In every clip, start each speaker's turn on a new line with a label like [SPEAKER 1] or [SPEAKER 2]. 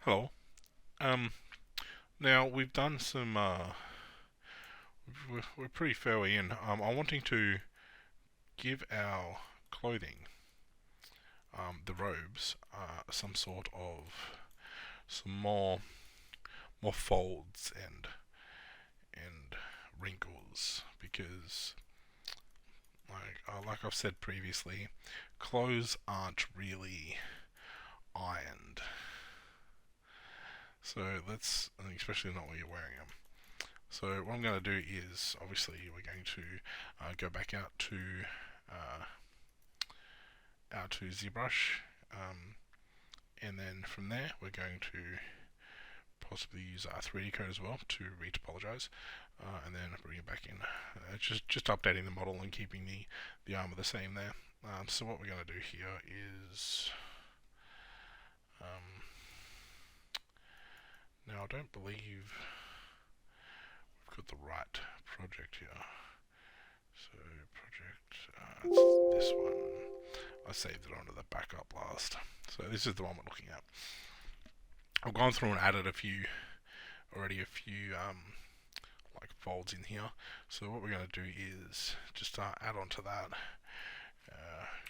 [SPEAKER 1] Hello. Um, Now we've done some. We're pretty fairly in. I'm wanting to give our clothing, the robes, some sort of some more folds and wrinkles because, like I've said previously, clothes aren't really ironed. So especially not when you're wearing them. So what I'm going to do is, obviously, we're going to go back uh, out to ZBrush, and then from there we're going to possibly use our 3D code as well to retopologize, and then bring it back in. Just updating the model and keeping the armor the same there. So what we're going to do here is, um, now I don't believe we've got the right project here. So project, it's this one. I saved it onto the backup last. So this is the one we're looking at. I've gone through and added a few like folds in here. So what we're going to do is just add on to that.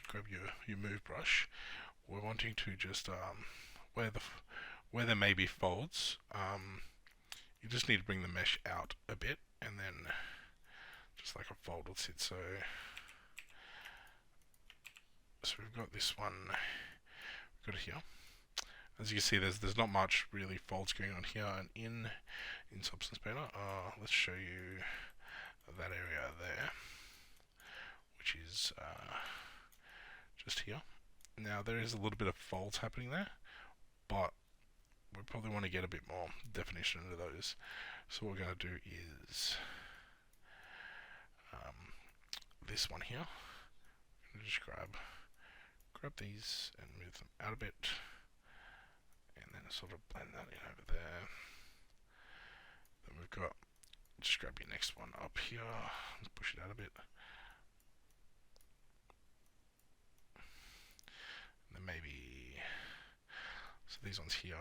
[SPEAKER 1] Grab your move brush. We're wanting to just where there may be folds, you just need to bring the mesh out a bit, and then just like a fold will sit. So we've got this one. We've got it here. As you can see, there's not much really folds going on here, and in Substance Painter, let's show you that area there, which is just here. Now there is a little bit of folds happening there, but we probably want to get a bit more definition into those. So what we're going to do is this one here. Just grab these and move them out a bit, and then sort of blend that in over there. Then we've got, just grab your next one up here and push it out a bit. And then maybe, so these ones here,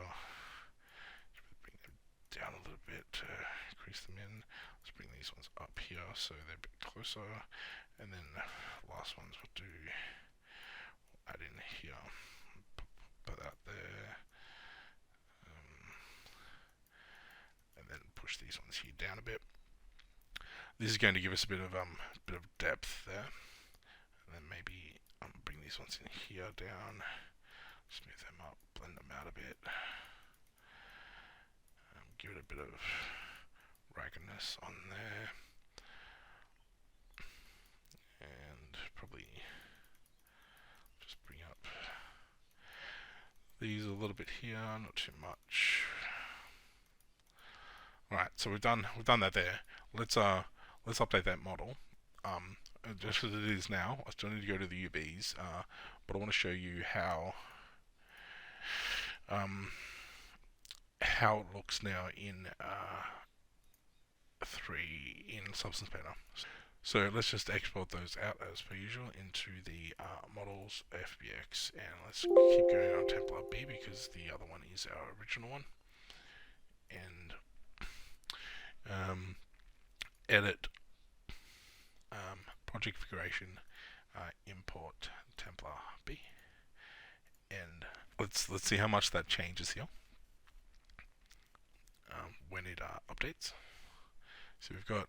[SPEAKER 1] bring them down a little bit to increase them in. Let's bring these ones up here so they're a bit closer. And then the last ones we'll do, we'll add in here, put that there. And then push these ones here down a bit. This is going to give us a bit of depth there, and then maybe bring these ones in here down, smooth them up, blend them out a bit, give it a bit of raggedness on there, and probably just bring up these a little bit here, not too much. Right, so we've done that there. Let's update that model. Just as it is now, I still need to go to the UVs, but I want to show you how it looks now in 3 in Substance Painter. So let's just export those out as per usual into the models FBX, and let's keep going on template B because the other one is our original one. And edit, project configuration, import template B, and let's see how much that changes here when it updates. So we've got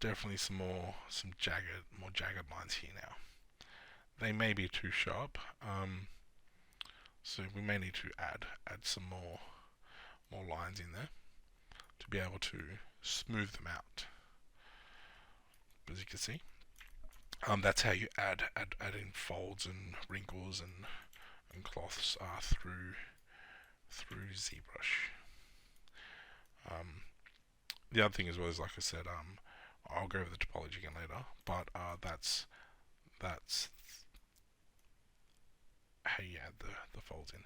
[SPEAKER 1] definitely more jagged lines here now. They may be too sharp, so we may need to add some more lines in there to be able to smooth them out. As you can see, that's how you add in folds and wrinkles and cloths through ZBrush. The other thing as well is, like I said, I'll go over the topology again later, but that's how you add the folds in.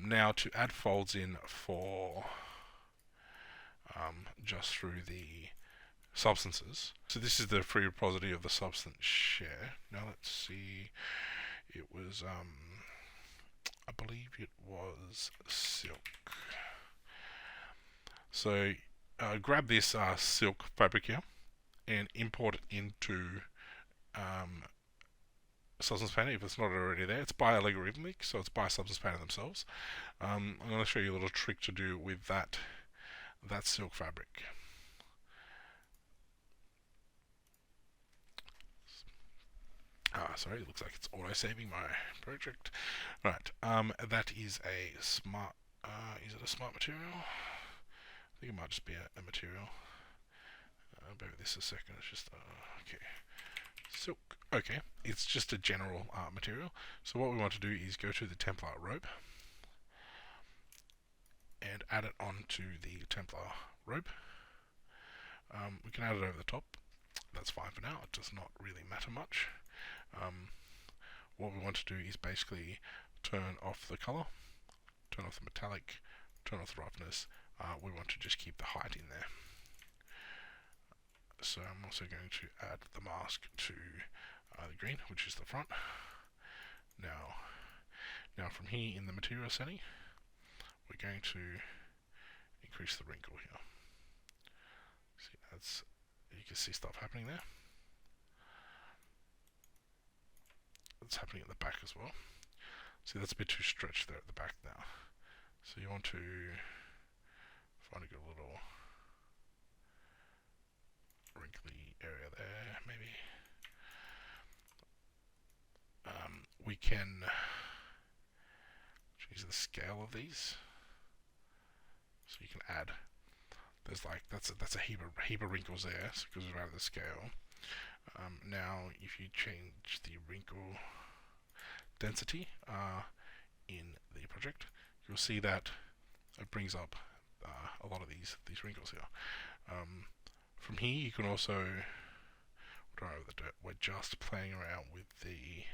[SPEAKER 1] Now to add folds in for just through the substances. So this is the free repository of the substance share. Now let's see, it was I believe it was silk. So grab this silk fabric here and import it into Substance Painter if it's not already there. It's by Allegorithmic, so it's by Substance Painter themselves. I'm going to show you a little trick to do with that silk fabric. Sorry, it looks like it's auto-saving my project. Right, that is a smart, is it a smart material? I think it might just be a material. Bear with this a second, it's just, okay. Silk, okay, it's just a general material. So what we want to do is go to the Templar rope and add it onto the Templar rope. We can add it over the top, that's fine for now, it does not really matter much. What we want to do is basically turn off the color, turn off the metallic, turn off the roughness. We want to just keep the height in there. So I'm also going to add the mask to the green, which is the front. Now from here in the material setting, we're going to increase the wrinkle here. See, you can see stuff happening there. It's happening at the back as well. See, that's a bit too stretched there at the back now. So you want to find a good little wrinkly area there, maybe. We can change the scale of these, so you can add. There's like that's a heap of wrinkles there, so because we've added the scale. Now, if you change the wrinkle density in the project, you'll see that it brings up a lot of these wrinkles here. From here, you can also dry over the dirt. We're just playing around with the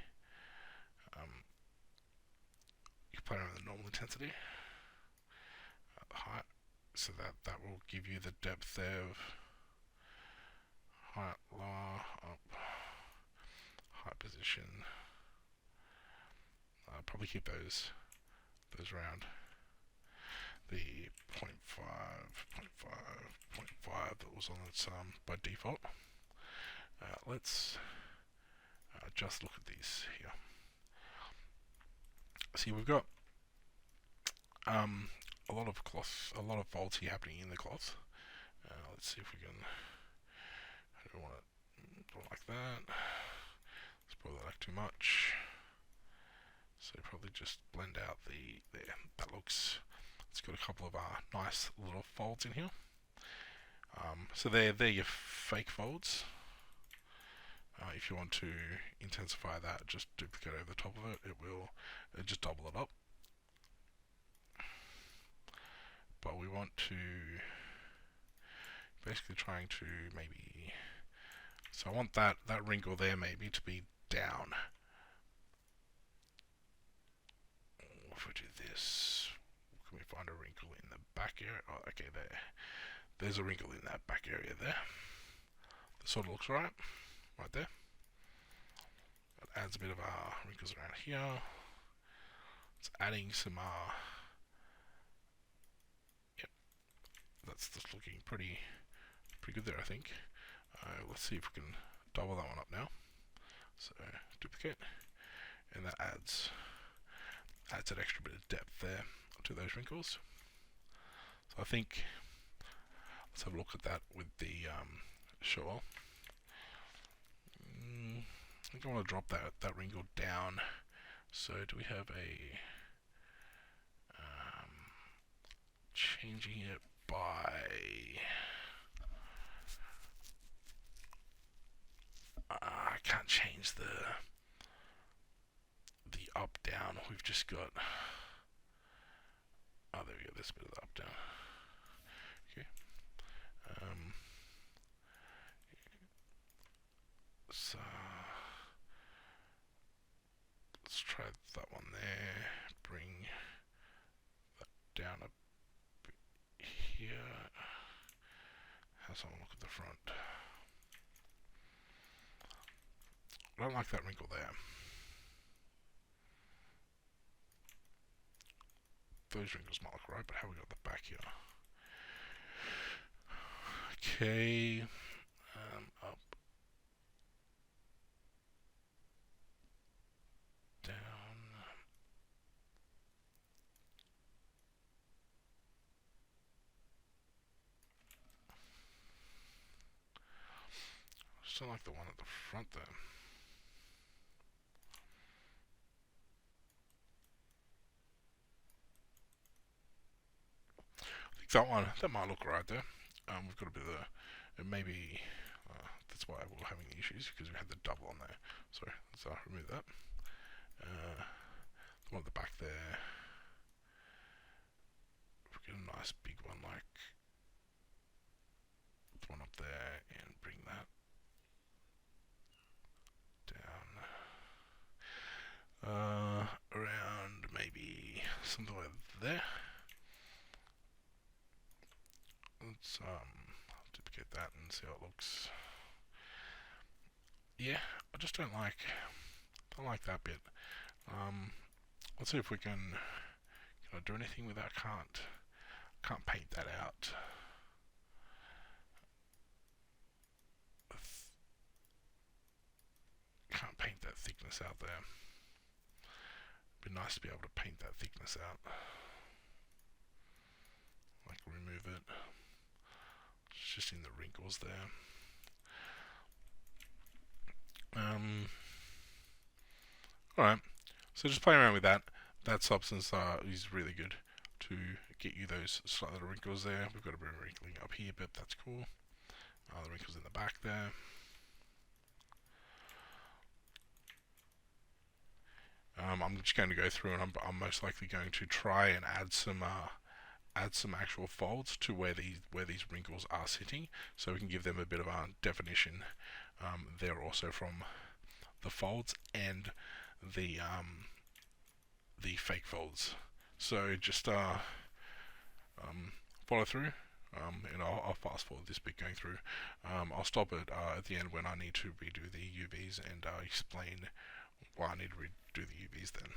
[SPEAKER 1] you can play around with the normal intensity, the height, so that will give you the depth of height, lower, up, height position. Probably keep those around the 0.5, 0.5, 0.5 that was on its by default. Let's just look at these here. See, we've got a lot of cloth, a lot of folds here happening in the cloth. Let's see if we can. I don't want it like that. Let's probably like too much. So probably just blend out there. That looks. It's got a couple of nice little folds in here. So they're your fake folds. If you want to intensify that, just duplicate over the top of it. It will just double it up. But we want to basically trying to maybe. So I want that wrinkle there maybe to be down. If we do this, can we find a wrinkle in the back area? Oh, okay, there's a wrinkle in that back area there. That sort of looks right there. It adds a bit of wrinkles around here. It's adding some yep, that's just looking pretty good there, I think. Let's see if we can double that one up now. So duplicate, and that adds an extra bit of depth there to those wrinkles. So I think let's have a look at that with the show. I think I want to drop that wrinkle down. So do we have a changing it by I can't change the up down. We've just got there we go. This bit of the up down. Okay. So let's try that one there. Bring that down a bit here. Have someone look at the front. I don't like that wrinkle there. those wrinkles might look right, but how we got the back here? Okay, up, down. Just don't like the one at the front there. I think that might look right there. We've got a bit of the, maybe, that's why we're having the issues, because we had the double on there. So let's remove that. The one at the back there, we get a nice big one like the one up there, and bring that down around maybe something like there. Let's duplicate that and see how it looks. Yeah, I just don't like that bit. Let's see if we can I do anything with that? Can't paint that out. Can't paint that thickness out there. It'd be nice to be able to paint that thickness out. Like remove it. It's just in the wrinkles there. Alright, so just play around with that. That substance is really good to get you those slight little wrinkles there. We've got a bit of wrinkling up here, but that's cool. The wrinkles in the back there. I'm just going to go through and I'm most likely going to try and add some actual folds to where these wrinkles are sitting, so we can give them a bit of a definition there also from the folds and the fake folds. So just follow through, and I'll fast forward this bit going through. I'll stop it at the end when I need to redo the UVs and explain why I need to redo the UVs then.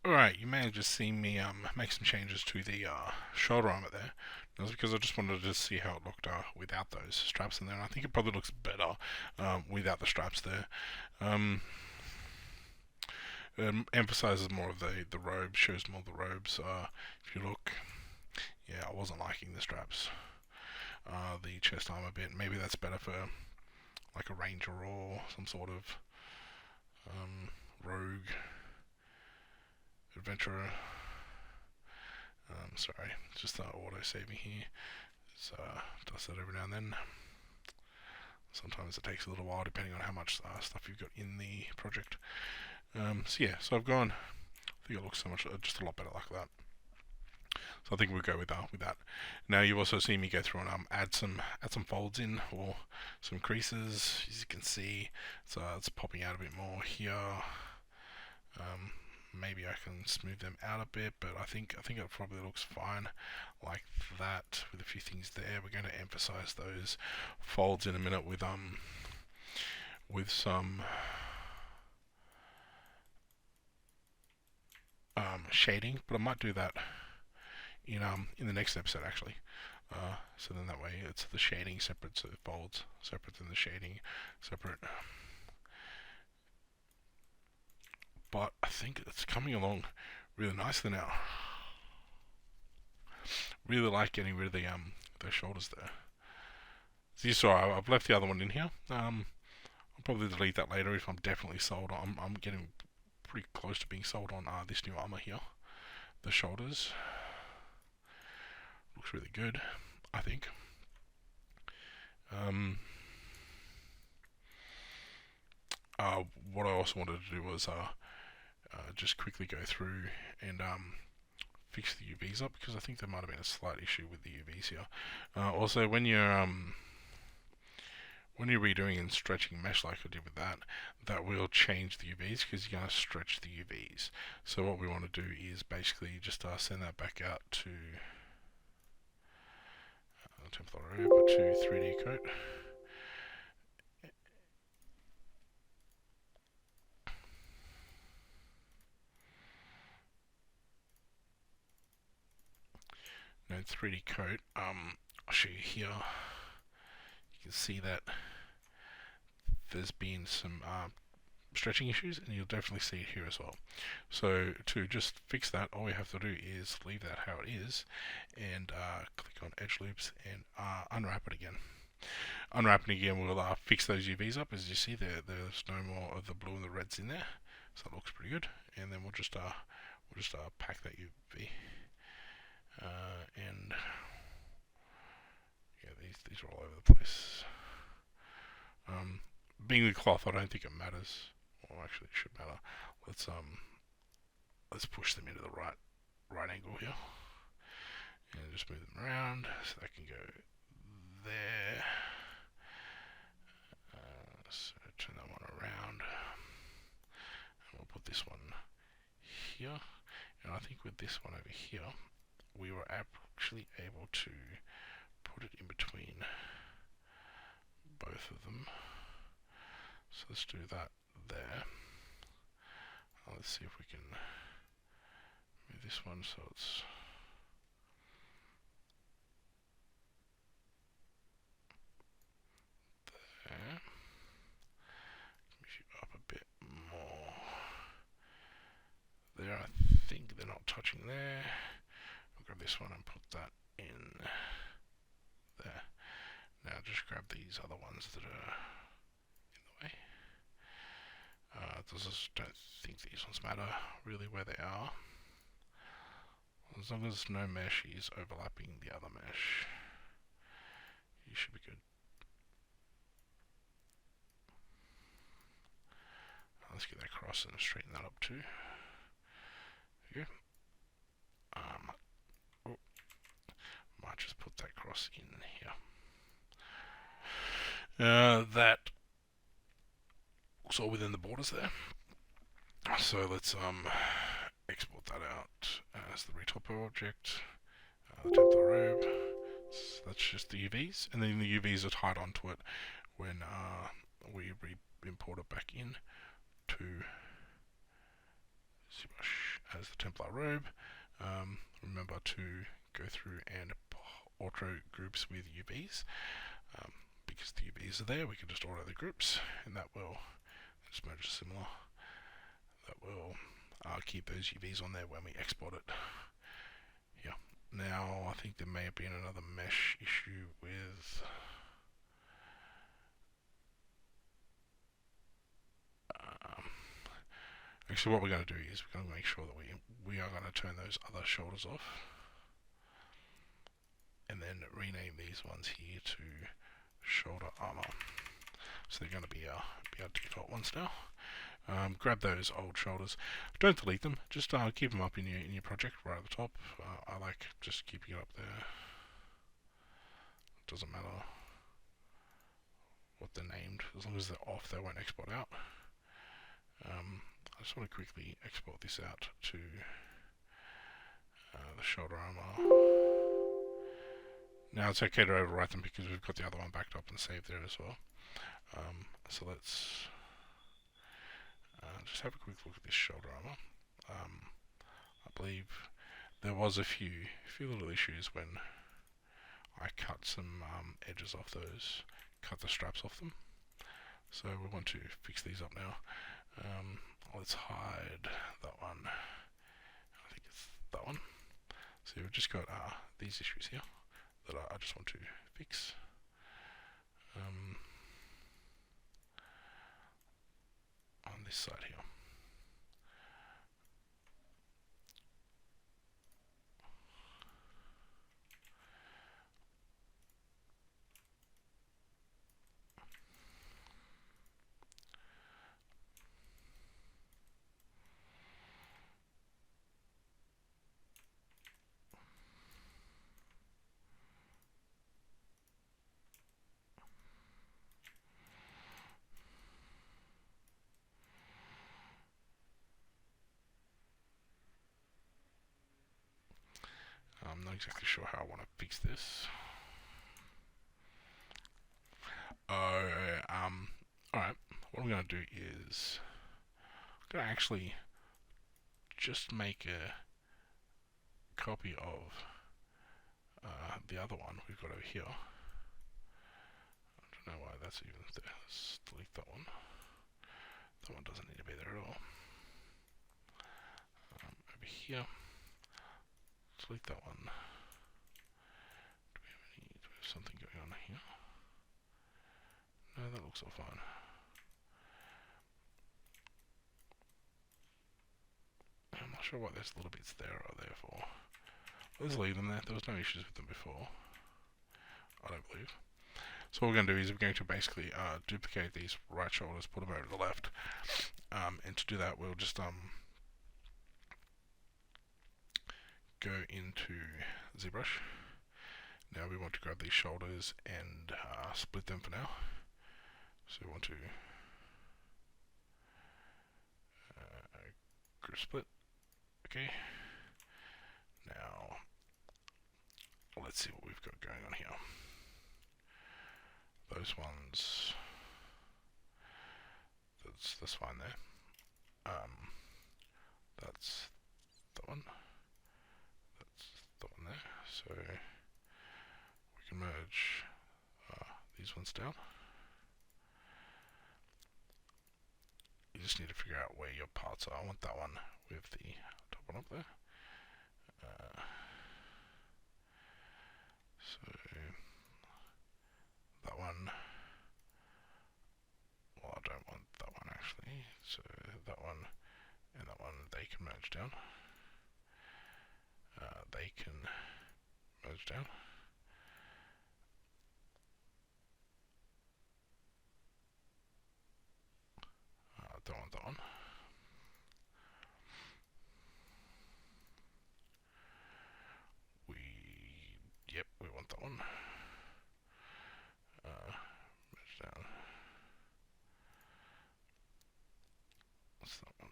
[SPEAKER 1] Alright, you may have just seen me make some changes to the shoulder armor there. That's because I just wanted to see how it looked without those straps in there. And I think it probably looks better without the straps there. It emphasizes more of the robes, shows more of the robes. If you look, yeah, I wasn't liking the straps. The chest armor bit, maybe that's better for like a ranger or some sort of rogue adventurer. Sorry, just auto saving here. It does that every now and then. Sometimes it takes a little while depending on how much stuff you've got in the project. So yeah, so I've gone. I think it looks so much just a lot better like that. So I think we'll go with that. Now you've also seen me go through and add some folds in or some creases. As you can see, it's popping out a bit more here. Maybe I can smooth them out a bit, but I think it probably looks fine like that with a few things there. We're going to emphasize those folds in a minute with some shading, but I might do that in the next episode actually. So then that way it's the shading separate, so the folds separate, than the shading separate. But I think it's coming along really nicely now. Really like getting rid of the shoulders there. As you saw, I've left the other one in here. I'll probably delete that later if I'm definitely sold on. I'm getting pretty close to being sold on this new armor here. The shoulders looks really good, I think. What I also wanted to do was just quickly go through and fix the UVs up, because I think there might have been a slight issue with the UVs here. Also, when you're redoing and stretching mesh like I did with that will change the UVs because you're going to stretch the UVs. So what we want to do is basically just send that back out to template over to 3D coat. Now 3D coat, I'll show you here. You can see that there's been some stretching issues, and you'll definitely see it here as well. So to just fix that, all we have to do is leave that how it is, and click on edge loops and unwrap it again. Unwrapping again will fix those UVs up. As you see, there's no more of the blue and the reds in there, so it looks pretty good. And then we'll just pack that UV, and yeah, these are all over the place. Being the cloth, I don't think it matters. Well, actually, it should matter. Let's push them into the right angle here, and just move them around so they can go there. So turn that one around, and we'll put this one here. And I think with this one over here, we were actually able to put it in between both of them. So let's do that there. Let's see if we can move this one so it's there. Move you up a bit more. There, I think they're not touching there. I'll grab this one and put that in there. Now just grab these other ones that are in the way. Don't think these ones matter really where they are. As long as no mesh is overlapping the other mesh, you should be good. Let's get that across and straighten that up too. There you go. Might just put that cross in here. That looks all within the borders there. So let's export that out as the retopo object. The template robe. So that's just the UVs, and then the UVs are tied onto it when we import it back in to ZBrush. as the Templar robe. Remember to go through and auto groups with UVs. Because the UVs are there, we can just auto the groups, and that will just merge similar. That will keep those UVs on there when we export it. Yeah. Now I think there may have been another mesh issue with actually what we're going to do is we're going to make sure that we are going to turn those other shoulders off, and then rename these ones here to shoulder armor. So they're going to be our default ones now. Grab those old shoulders. Don't delete them. Just keep them up in your project right at the top. I like just keeping it up there. Doesn't matter what they're named, as long as they're off, they won't export out. I just want to quickly export this out to the shoulder armor. Now it's okay to overwrite them because we've got the other one backed up and saved there as well. So let's just have a quick look at this shoulder armor. I believe there was a few little issues when I cut some edges off those, cut the straps off them. So we want to fix these up now. Let's hide that one. I think it's that one. So we've just got these issues here that I just want to fix. On this side here. I'm not exactly sure how I want to fix this. Alright, what I'm going to do is I'm going to actually just make a copy of the other one we've got over here. I don't know why that's even there. Let's delete that one. That one doesn't need to be there at all. Over here, delete that one. Do we have something going on here? No, that looks all fine. I'm not sure what those little bits there are there for. Let's leave them there. There was no issues with them before, I don't believe. So what we're going to do is we're going to basically duplicate these right shoulders, put them over to the left, and to do that we'll just go into ZBrush. Now we want to grab these shoulders and split them for now. So we want to group split. Okay. Now let's see what we've got going on here. Those ones, that's fine there. That's that one. That's that one there. So we can merge these ones down. You just need to figure out where your parts are. I want that one with the top one up there. So that one, well, I don't want that one actually. So that one and that one, they can merge down. They can merge down. Don't want that one. Yep, we want that one. Merge down. What's that one?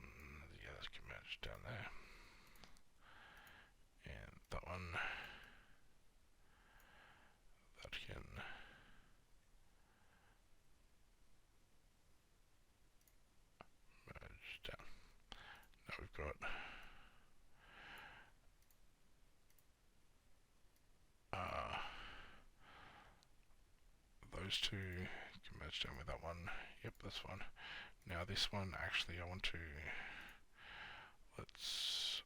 [SPEAKER 1] Yeah, that can merge down there. And that one, that can merge those two can merge down with that one. Yep, that's fine. Now this one, actually, I want to, let's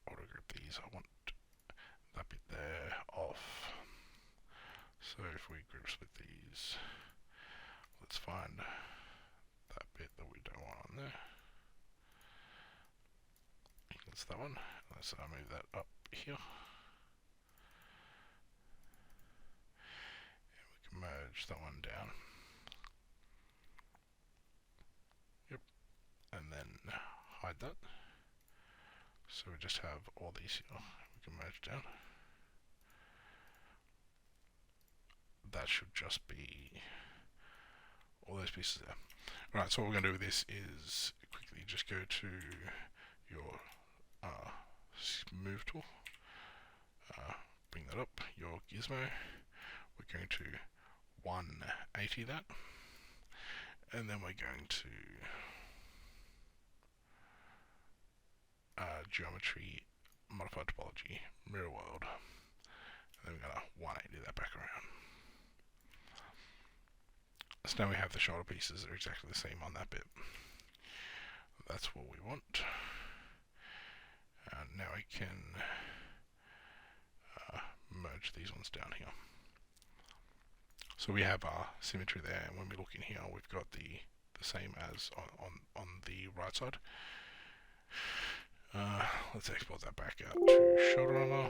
[SPEAKER 1] auto group these. I want that bit there off. So if we group split these, let's find that bit that we don't want on there. That's that one. Let's move that up here. And we can merge that one down. Yep. And then hide that. So we just have all these here. We can merge down. That should just be all those pieces there. Right, so what we're going to do with this is quickly just go to your move tool, bring that up, your gizmo, we're going to 180 that, and then we're going to geometry, modify topology, mirror world, and then we're going to 180 that back around. So now we have the shoulder pieces that are exactly the same on that bit. That's what we want. Now we can merge these ones down here. So we have our symmetry there, and when we look in here, we've got the same as on the right side. Let's export that back out to shoulder armor.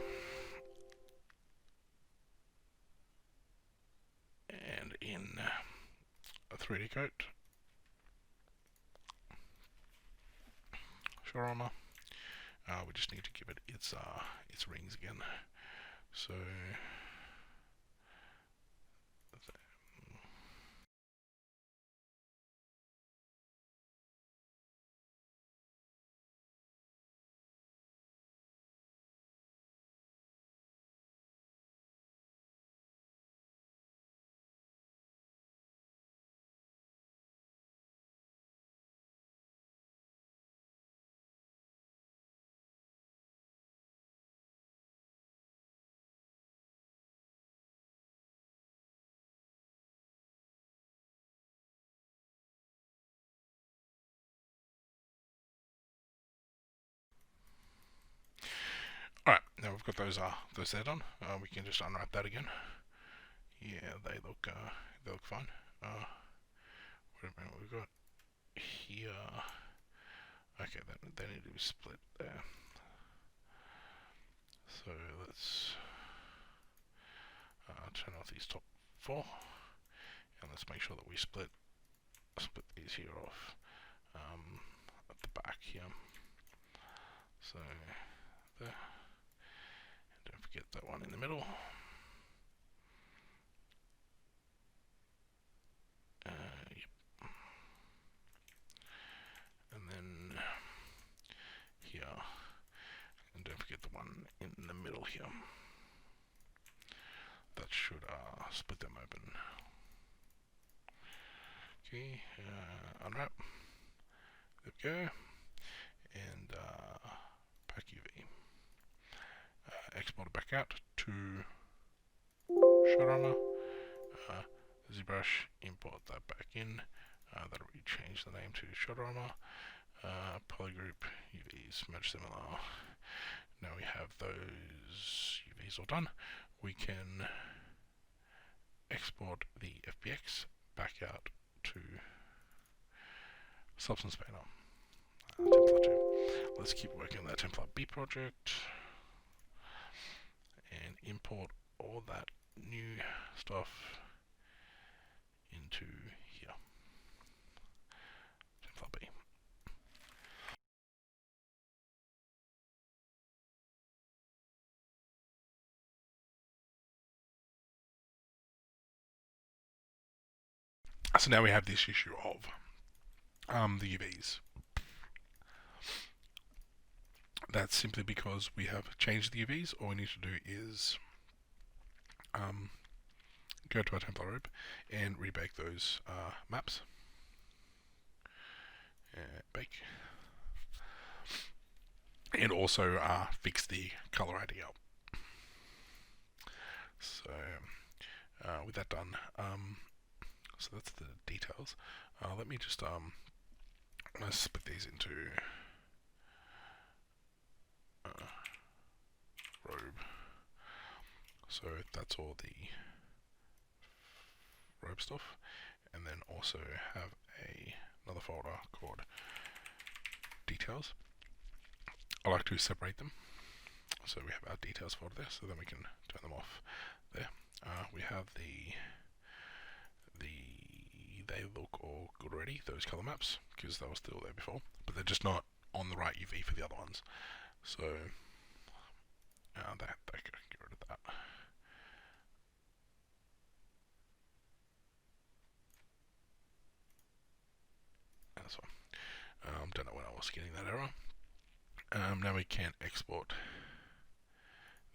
[SPEAKER 1] And in a 3D coat, shoulder armor, we just need to give it its rings again. So alright, now we've got those there done. We can just unwrap that again. Yeah, they look fine. Wait a minute, we've got here. Okay, they need to be split there. So let's turn off these top 4, and let's make sure that we split these here off at the back here. So there. And don't forget that one in the middle. Yep. And then here. And don't forget the one in the middle here. That should split them open. Okay, unwrap. There we go. And pack UV. Export it back out to Showrunner. ZBrush, import that back in. That'll change the name to Showrunner. Polygroup, UVs, merge similar. Now we have those UVs all done. We can export the FBX back out to Substance Painter. Template 2. Let's keep working on that Template B project and import all that new stuff into here. Template B. So now we have this issue of the UVs. That's simply because we have changed the UVs. All we need to do is go to our template group and rebake those maps. Bake. And also fix the color ID up. So with that done, so that's the details. Let me just let's split these into robe. So that's all the robe stuff, and then also have another folder called details. I like to separate them. So we have our details folder there, so then we can turn them off there. We have they look all good already, those color maps, because they were still there before, but they're just not on the right UV for the other ones. So that can get rid of that. That's fine. Don't know when I was getting that error. Now we can export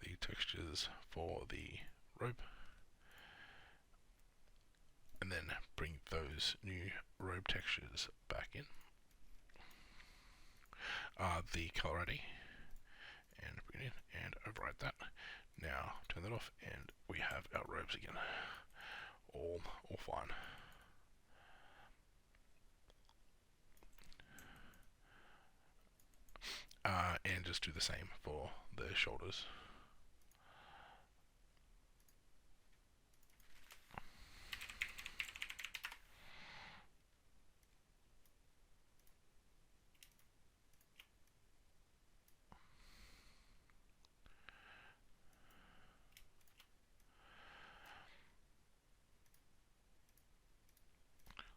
[SPEAKER 1] the textures for the robe, and then bring those new robe textures back in. The color ID, and bring it in and override that. Now turn that off, and we have our robes again, all fine. And just do the same for the shoulders.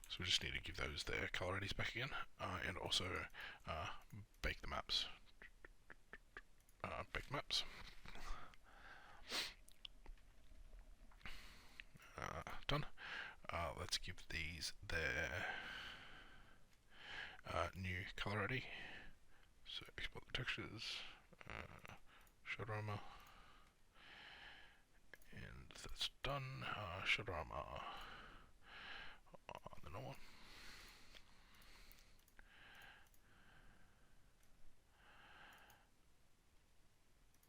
[SPEAKER 1] So we just need to give those their color IDs back again, and also bake the maps. Bake maps. Done. Let's give these their new color ID. So export the textures, shadow armor, and that's done. Shadow armor, the normal one.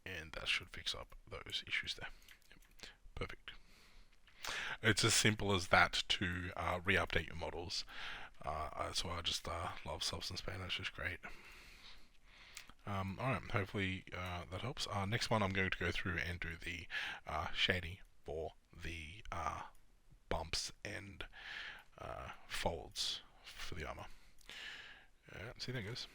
[SPEAKER 1] And that should fix up those issues there. Yep. Perfect. It's as simple as that to re-update your models. That's why I just love Substance Paint. It's just great. Alright, hopefully that helps. Next one, I'm going to go through and do the shading for the bumps and folds for the armor. See, there goes.